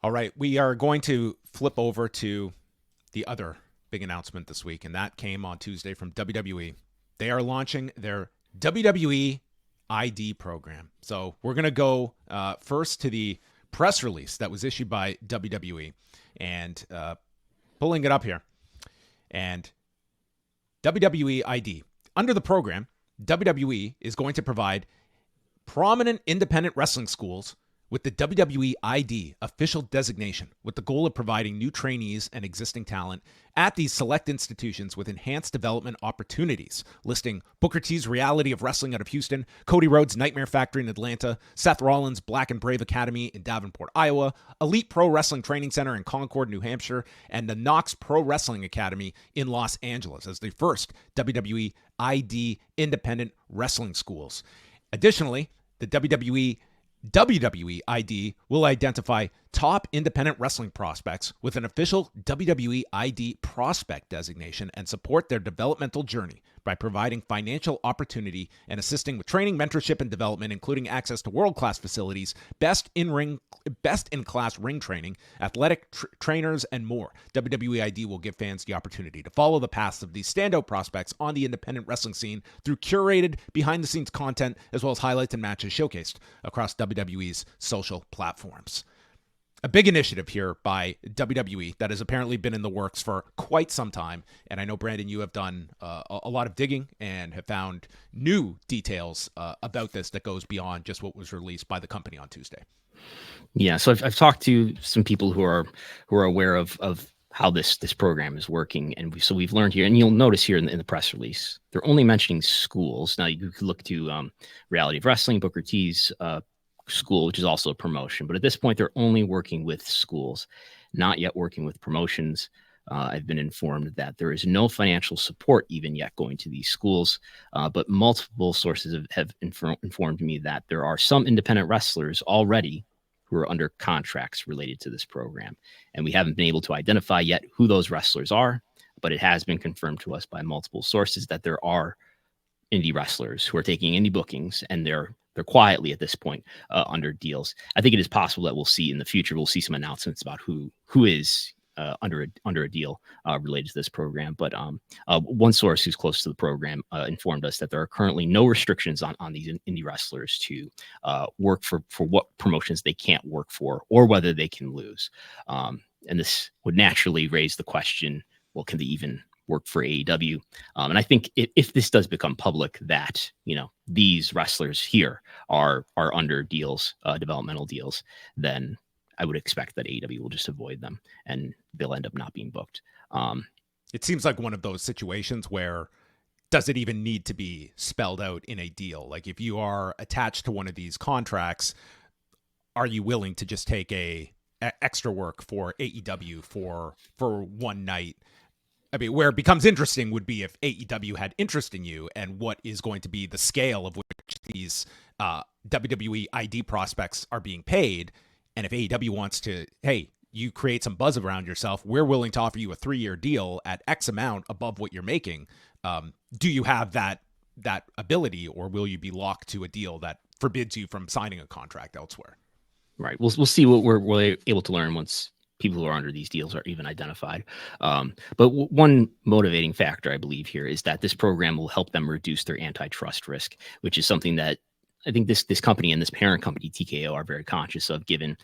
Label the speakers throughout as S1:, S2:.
S1: All right, we are going to flip over to the other big announcement this week, and that came on Tuesday from WWE. They are launching their WWE ID program. So we're going to go first to the press release that was issued by WWE, and pulling it up here. And WWE ID. Under the program, WWE is going to provide prominent independent wrestling schools with the WWE ID official designation, with the goal of providing new trainees and existing talent at these select institutions with enhanced development opportunities, listing Booker T's Reality of Wrestling out of Houston, Cody Rhodes' Nightmare Factory in Atlanta, Seth Rollins' Black and Brave Academy in Davenport, Iowa, Elite Pro Wrestling Training Center in Concord, New Hampshire, and the KnokX Pro Wrestling Academy in Los Angeles as the first WWE ID independent wrestling schools. Additionally, the WWE ID will identify top independent wrestling prospects with an official WWE ID prospect designation and support their developmental journey by providing financial opportunity and assisting with training, mentorship, and development, including access to world-class facilities, best-in-class ring training, athletic trainers, and more. WWE ID will give fans the opportunity to follow the paths of these standout prospects on the independent wrestling scene through curated, behind-the-scenes content, as well as highlights and matches showcased across WWE's social platforms. A big initiative here by WWE that has apparently been in the works for quite some time. And I know, Brandon, you have done a lot of digging and have found new details about this that goes beyond just what was released by the company on Tuesday.
S2: Yeah, so I've talked to some people who are aware of how this program is working, and we've learned here, and you'll notice here in the press release, they're only mentioning schools. Now you could look to Reality of Wrestling, Booker T's school, which is also a promotion, but at this point they're only working with schools, not yet working with promotions. I've been informed that there is no financial support even yet going to these schools, but multiple sources have informed me that there are some independent wrestlers already who are under contracts related to this program, and we haven't been able to identify yet who those wrestlers are, but it has been confirmed to us by multiple sources that there are indie wrestlers who are taking indie bookings, and they're quietly at this point under deals. I think it is possible that we'll see in the future, we'll see some announcements about who is under a deal related to this program. But one source who's close to the program informed us that there are currently no restrictions on these indie wrestlers to work for what promotions they can't work for or whether they can lose. And this would naturally raise the question, well, can they even work for AEW? And I think if this does become public that, these wrestlers here are under deals, developmental deals, then I would expect that AEW will just avoid them and they'll end up not being booked.
S1: It seems like one of those situations where does it even need to be spelled out in a deal? Like if you are attached to one of these contracts, are you willing to just take a extra work for AEW for one night? I mean, where it becomes interesting would be if AEW had interest in you and what is going to be the scale of which these WWE ID prospects are being paid. And if AEW wants to, hey, you create some buzz around yourself, we're willing to offer you a 3-year deal at X amount above what you're making. Do you have that ability, or will you be locked to a deal that forbids you from signing a contract elsewhere?
S2: Right. We'll see what we're able to learn once people who are under these deals are even identified. But one motivating factor, I believe, here is that this program will help them reduce their antitrust risk, which is something that I think this company and this parent company, TKO, are very conscious of, given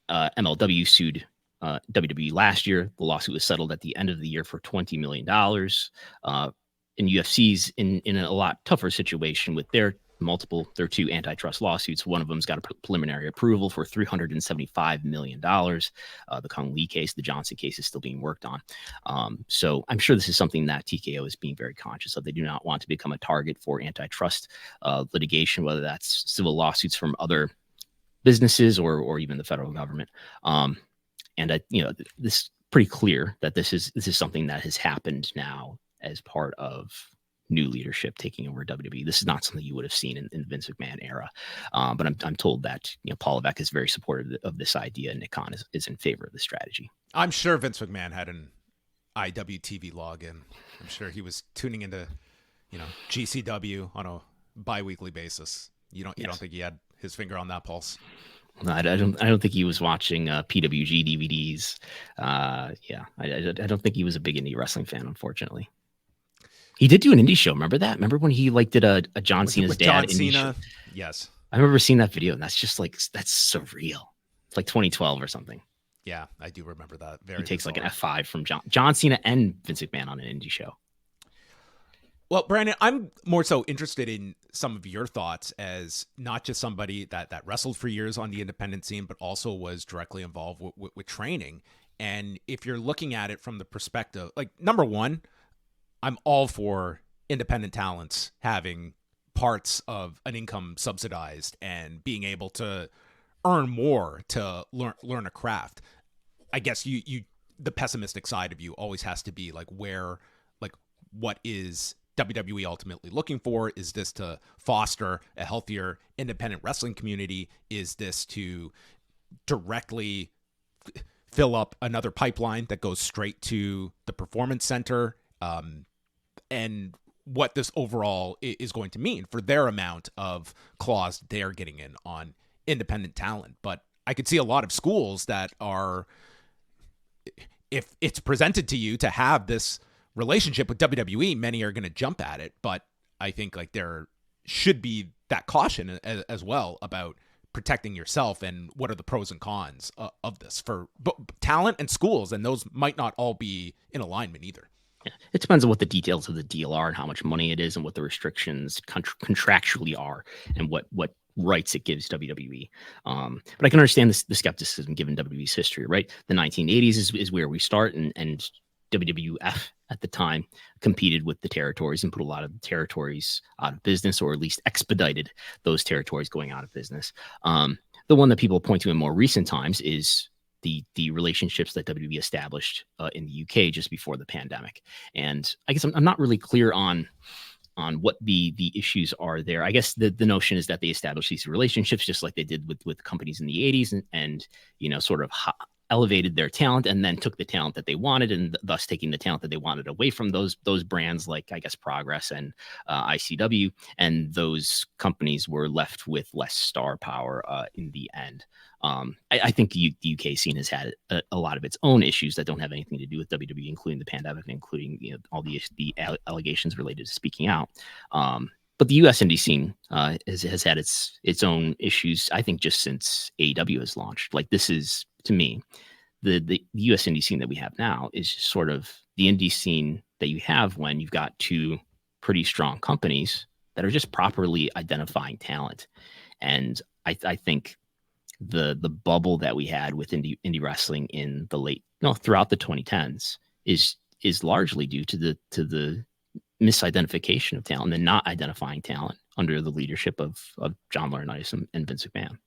S2: MLW sued WWE last year. The lawsuit was settled at the end of the year for $20 million. And UFC's in a lot tougher situation with their 2 antitrust lawsuits. One of them's got a preliminary approval for $375 million. The Kung Lee case, the Johnson case, is still being worked on. So I'm sure this is something that TKO is being very conscious of. They do not want to become a target for antitrust litigation, whether that's civil lawsuits from other businesses or even the federal government. And this is pretty clear that this is something that has happened now as part of new leadership taking over WWE. This is not something you would have seen in the Vince McMahon era. But I'm told that Paul Levesque is very supportive of this idea, and Nick Khan is in favor of the strategy.
S1: I'm sure Vince McMahon had an IWTV login. I'm sure he was tuning into GCW on a bi-weekly basis. You don't think he had his finger on that pulse?
S2: No, I don't think he was watching PWG DVDs. Yeah, I don't think he was a big indie wrestling fan, unfortunatately. He did do an indie show. Remember that? Remember when he like did a John Cena's
S1: with
S2: dad
S1: John
S2: indie
S1: Cena?
S2: show?
S1: Yes.
S2: I remember seeing that video, and that's just like, that's surreal. It's like 2012 or something.
S1: Yeah, I do remember that. Very.
S2: He takes
S1: bizarre.
S2: like an F5 from John Cena and Vince McMahon on an indie show.
S1: Well, Brandon, I'm more so interested in some of your thoughts as not just somebody that wrestled for years on the independent scene, but also was directly involved with training. And if you're looking at it from the perspective, like, number one, I'm all for independent talents having parts of an income subsidized and being able to earn more to learn a craft. I guess you the pessimistic side of you always has to be like, what is WWE ultimately looking for? Is this to foster a healthier independent wrestling community? Is this to directly fill up another pipeline that goes straight to the performance center? And what this overall is going to mean for their amount of claws they're getting in on independent talent. But I could see a lot of schools that are, if it's presented to you to have this relationship with WWE, many are going to jump at it. But I think like there should be that caution as well about protecting yourself and what are the pros and cons of this for talent and schools. And those might not all be in alignment either.
S2: Yeah. It depends on what the details of the deal are and how much money it is and what the restrictions contractually are and what rights it gives WWE. But I can understand the skepticism given WWE's history, right? The 1980s is where we start, and WWF at the time competed with the territories and put a lot of the territories out of business, or at least expedited those territories going out of business. The one that people point to in more recent times is the relationships that WWE established in the UK just before the pandemic. And I guess I'm not really clear on what the issues are there. I guess the notion is that they established these relationships just like they did with companies in the 80s and you know, sort of elevated their talent and then took the talent that they wanted, and thus taking the talent that they wanted away from those brands like, I guess, Progress and ICW, and those companies were left with less star power in the end. I think the UK scene has had a lot of its own issues that don't have anything to do with WWE, including the pandemic, including, you know, all the allegations related to speaking out. But the US indie scene has had its own issues, I think, just since AEW has launched. Like, this is, to me, the US indie scene that we have now is sort of the indie scene that you have when you've got two pretty strong companies that are just properly identifying talent. And I think the bubble that we had with indie wrestling in the throughout the 2010s is largely due to the misidentification of talent and not identifying talent under the leadership of John Laurinaitis and Vince McMahon.